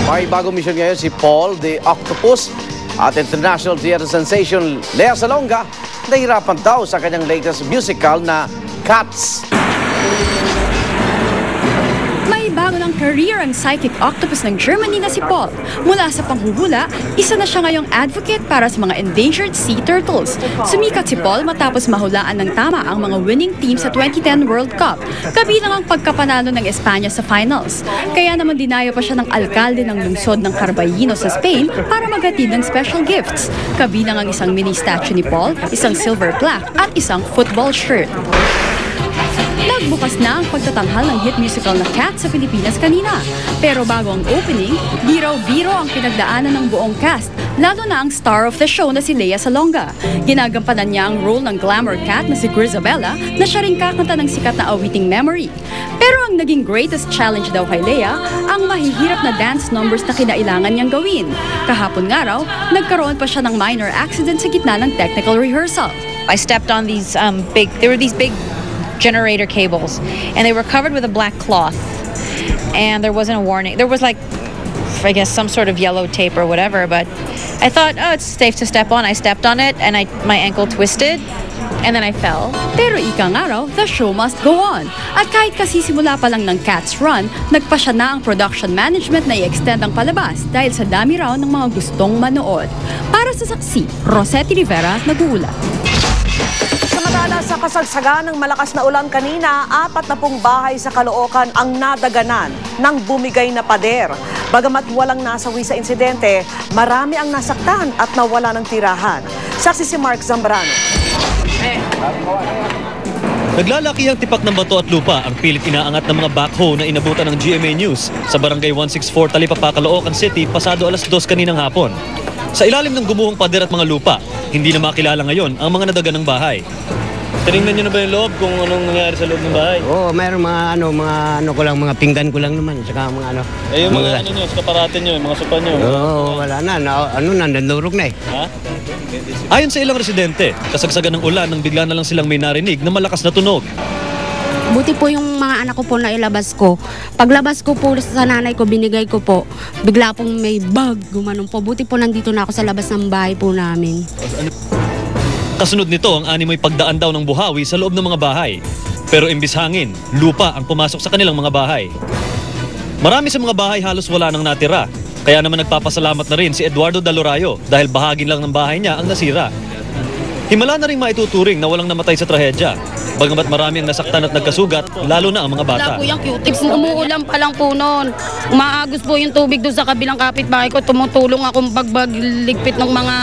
May bagong mission ngayon si Paul the Octopus at international theater sensation Lea Salonga nahirapan daw sa kanyang latest musical na Cats. May bago ng career ang psychic octopus ng Germany na si Paul. Mula sa panghuhula, isa na siya ngayong advocate para sa mga endangered sea turtles. Sumikat si Paul matapos mahulaan ng tama ang mga winning team sa 2010 World Cup, kabilang ang pagkapanalo ng Espanya sa finals. Kaya naman dinayo pa siya ng alkalde ng lungsod ng Carballino sa Spain para maghatid ng special gifts. Kabilang ang isang mini statue ni Paul, isang silver plaque at isang football shirt. Nagbukas na ang pagtatanghal ng hit musical na Cats sa Pilipinas kanina. Pero bago ang opening, biro-biro ang pinagdaanan ng buong cast, lalo na ang star of the show na si Lea Salonga. Ginagampanan niya ang role ng glamour cat na si Grizabella na siya rin kakanta ng sikat na awiting Memory. Pero ang naging greatest challenge daw kay Lea, ang mahihirap na dance numbers na kinailangan niyang gawin. Kahapon nga raw, nagkaroon pa siya ng minor accident sa gitna ng technical rehearsal. I stepped on these big generator cables, and they were covered with a black cloth, and there wasn't a warning. There was like, I guess, some sort of yellow tape or whatever, but I thought, oh, it's safe to step on. I stepped on it, and my ankle twisted, and then I fell. Pero ika nga raw, the show must go on. At kahit kasisimula pa lang ng Cats Run, nagpa siya na ang production management na i-extend ang palabas dahil sa dami raw ng mga gustong manood. Para sa saksi, Rosetti Rivera, nag-uulat. Samantala sa kasagsagan ng malakas na ulan kanina, 40 bahay sa Caloocan ang nadaganan ng bumigay na pader. Bagamat walang nasawi sa insidente, marami ang nasaktan at nawala ng tirahan. Saksi si Mark Zambrano. Naglalaki ang tipak ng bato at lupa ang pilit inaangat ng mga backhoe na inabutan ng GMA News sa Barangay 164 Talipapa, Caloocan City pasado alas 2 kaninang hapon. Sa ilalim ng gumuhong pader at mga lupa, hindi na makilala ngayon ang mga nadaganang bahay. Tinignan niyo na ba yung loob kung anong nangyari sa loob ng bahay? Oo, mayroong mga pinggan ko lang naman, saka mga ano. Eh yung mga ano nyo, skaparatin nyo, mga sopa nyo. Oo, wala na, nandurog na eh. Ha? Ayon sa ilang residente, kasagsagan ng ulan nang bigla na lang silang may narinig na malakas na tunog. Buti po yung mga anak ko po na ilabas ko. Paglabas ko po sa nanay ko, binigay ko po. Bigla pong may bag, gumanon po. Buti po nandito na ako sa labas ng bahay po namin. Kasunod nito ang animoy pagdaan daw ng buhawi sa loob ng mga bahay. Pero imbis hangin, lupa ang pumasok sa kanilang mga bahay. Marami sa mga bahay halos wala nang natira. Kaya naman nagpapasalamat na rin si Eduardo Dalorayo dahil bahagi lang ng bahay niya ang nasira. Himala na rin maituturing na walang namatay sa trahedya. Bagamat marami ang nasaktan at nagkasugat, lalo na ang mga bata. Wala po yung Q-tips, umuulan pa lang po noon. Umaagos po yung tubig doon sa kabilang kapitbahay ko. Tumutulong akong ligpit ng mga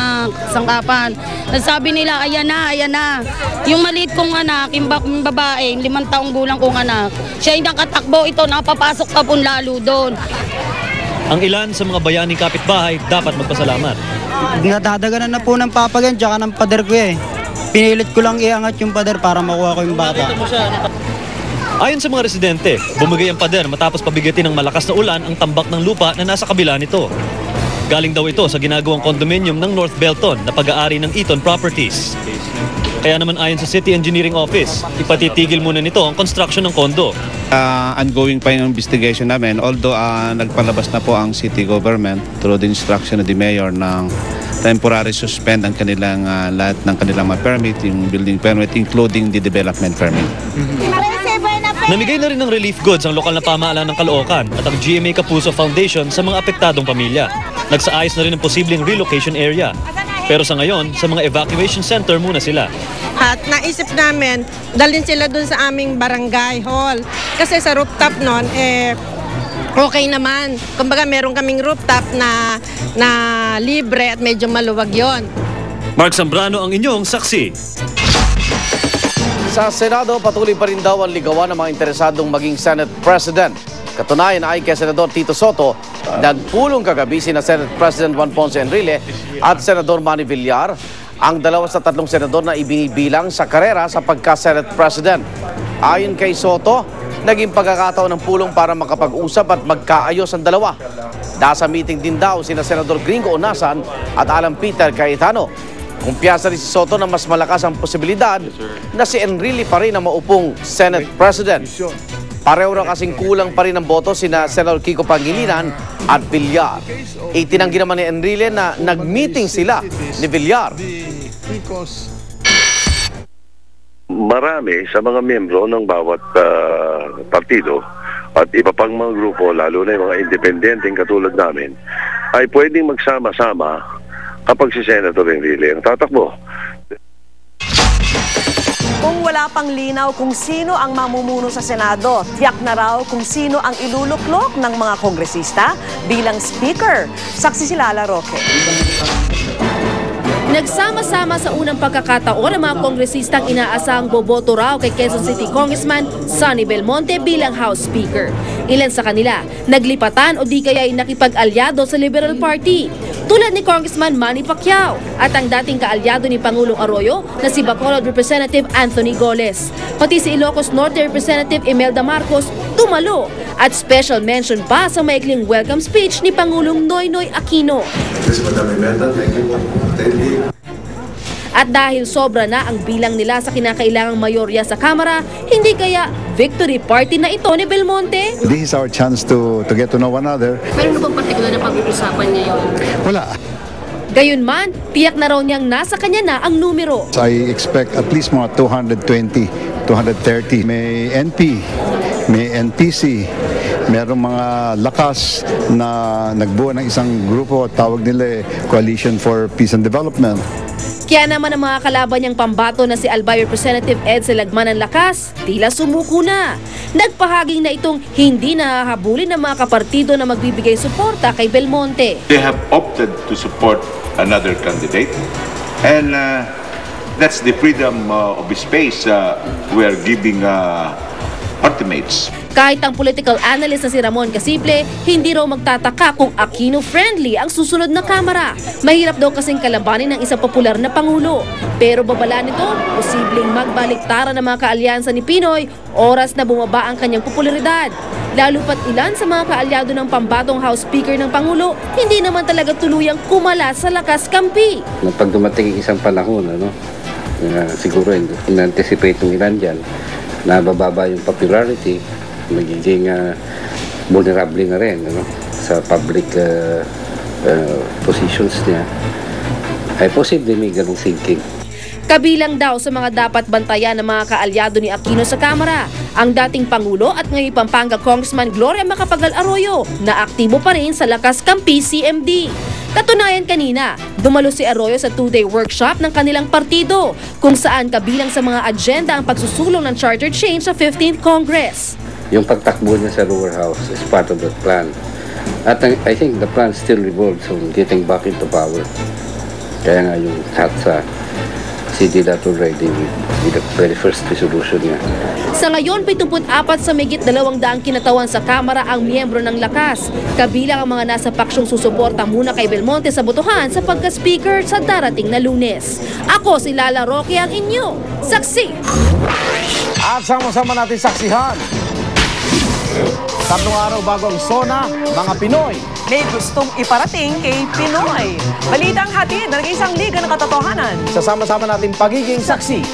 sangkapan. Nasabi nila, ayan na. Yung maliit kong anak, yung babae, 5 taong gulang kong anak, siya yung nakatakbo ito, napapasok pa po lalo doon. Ang ilan sa mga bayaning kapitbahay dapat magpasalamat. Nadadaganan na po ng papagan tsaka ng pader ko eh. Pinilit ko lang iangat yung pader para makuha ko yung bata. Ayon sa mga residente, bumigay ang pader matapos pabigatin ng malakas na ulan ang tambak ng lupa na nasa kabila nito. Galing daw ito sa ginagawang condominium ng North Belton na pag-aari ng Eaton Properties. Kaya naman ayon sa City Engineering Office, ipatitigil muna nito ang construction ng kondo. Ongoing pa yung investigation namin, although nagpalabas na po ang city government through the instruction of the mayor ng temporary suspend ang kanilang lahat ng kanilang mga permit, yung building permit, including the development permit. Namigay na rin ng relief goods ang lokal na pamahalaan ng Caloocan at ang GMA Kapuso Foundation sa mga apektadong pamilya. Nagsaayos na rin ang posibleng relocation area. Pero sa ngayon, sa mga evacuation center muna sila. At naisip namin, dalhin sila dun sa aming barangay hall. Kasi sa rooftop nun, okay naman. Kumbaga meron kaming rooftop na libre at medyo maluwag yon. Mark Zambrano ang inyong saksi. Sa Senado, patuloy pa rin daw ang ligawan ng mga interesadong maging Senate President. Katunayan ay kay Senador Tito Soto, nagpulong kagabi sina Senate President Juan Ponce Enrile at Senador Manny Villar, ang 2 sa 3 senador na ibinibilang sa karera sa pagka-Senate President. Ayon kay Soto, naging pagkakataon ng pulong para makapag-usap at magkaayos ang dalawa. Nasa meeting din daw sina Senador Gringo Onasan at Alan Peter Cayetano. Kumpiyansa rin si Soto na mas malakas ang posibilidad na si Enrile pa rin ang maupong Senate President. Pareho na kasing kulang pa rin ang boto sina Senador Kiko Pangilinan at Villar. Itinanggi naman ni Enrile na nag-meeting sila ni Villar. Marami sa mga miyembro ng bawat partido at iba pang mga grupo, lalo na yung mga independenteng katulad namin, ay pwedeng magsama-sama kapag si Senator Enrile ang tatakbo. Kung wala pang linaw kung sino ang mamumuno sa Senado, tiyak na raw kung sino ang iluluklok ng mga kongresista bilang speaker. Saksi si Lala Roque. Nagsama-sama sa unang pagkakataon ang mga kongresistang inaasahang boboto raw kay Quezon City Congressman Sonny Belmonte bilang House Speaker. Ilan sa kanila, naglipatan o di kaya ay nakipag-alyado sa Liberal Party. Tulad ni Congressman Manny Pacquiao at ang dating kaalyado ni Pangulong Arroyo na si Bacolod Representative Anthony Goles. Pati si Ilocos Norte Representative Imelda Marcos tumalo at special mention pa sa maikling welcome speech ni Pangulong Noynoy Aquino. At dahil sobra na ang bilang nila sa kinakailangang mayorya sa Kamara, hindi kaya victory party na ito ni Belmonte? This is our chance to get to know one another. Meron bang partikular na pag-uusapan ngayon? Wala. Gayunman, tiyak na raw niyang nasa kanya na ang numero. I expect at least mga 220, 230. May NP, may NPC, merong mga lakas na nagbuo ng isang grupo, tawag nila Coalition for Peace and Development. Kaya naman ang mga kalaban niyang pambato na si Albay Representative Ed Selagman ng Lakas, tila sumuko na. Nagpahaging na itong hindi nahahabulin ng mga kapartido na magbibigay suporta kay Belmonte. They have opted to support another candidate and that's the freedom of space we are giving ultimates. Kahit ang political analyst na si Ramon Casiple, hindi raw magtataka kung Aquino-friendly ang susunod na Kamara. Mahirap daw kasing kalabanin ng isang popular na Pangulo. Pero babala nito, posibleng magbaliktaran ng mga kaalyansa ni Pinoy, oras na bumaba ang kanyang popularidad. Lalo pat ilan sa mga kaalyado ng pambatong House Speaker ng Pangulo, hindi naman talaga tuluyang kumala sa lakas kampi. Pag dumating isang panahon, siguro in-anticipate ng ilan dyan, na bababa yung popularity, magiging vulnerable na rin sa public positions niya, ay posible may ganong thinking. Kabilang daw sa mga dapat bantayan ng mga kaalyado ni Aquino sa Kamara, ang dating Pangulo at ngayon Pampanga Congressman Gloria Macapagal Arroyo na aktibo pa rin sa Lakas Kampi CMD. Katunayan kanina, dumalo si Arroyo sa 2-day workshop ng kanilang partido kung saan kabilang sa mga agenda ang pagsusulong ng charter change sa 15th Congress. Yung pagtakbo niya sa lower house is part of that plan. At I think the plan still revolves on getting back into power. Kaya nga yung TATSA, he did that already with the very first resolution niya. Sa ngayon, 74 sa migit 200 kinatawan sa Kamara ang miyembro ng Lakas. Kabilang ang mga nasa paksyong susuporta muna kay Belmonte sa botohan sa pagka-speaker sa darating na Lunes. Ako si Lala Roque, ang inyo saksi. At sama-sama natin saksihan. 3 araw bago ang SONA, mga Pinoy may gustong iparating kay Pinoy. Balitang hatid ng isang liga ng katotohanan. sa sama-sama nating pagiging saksi.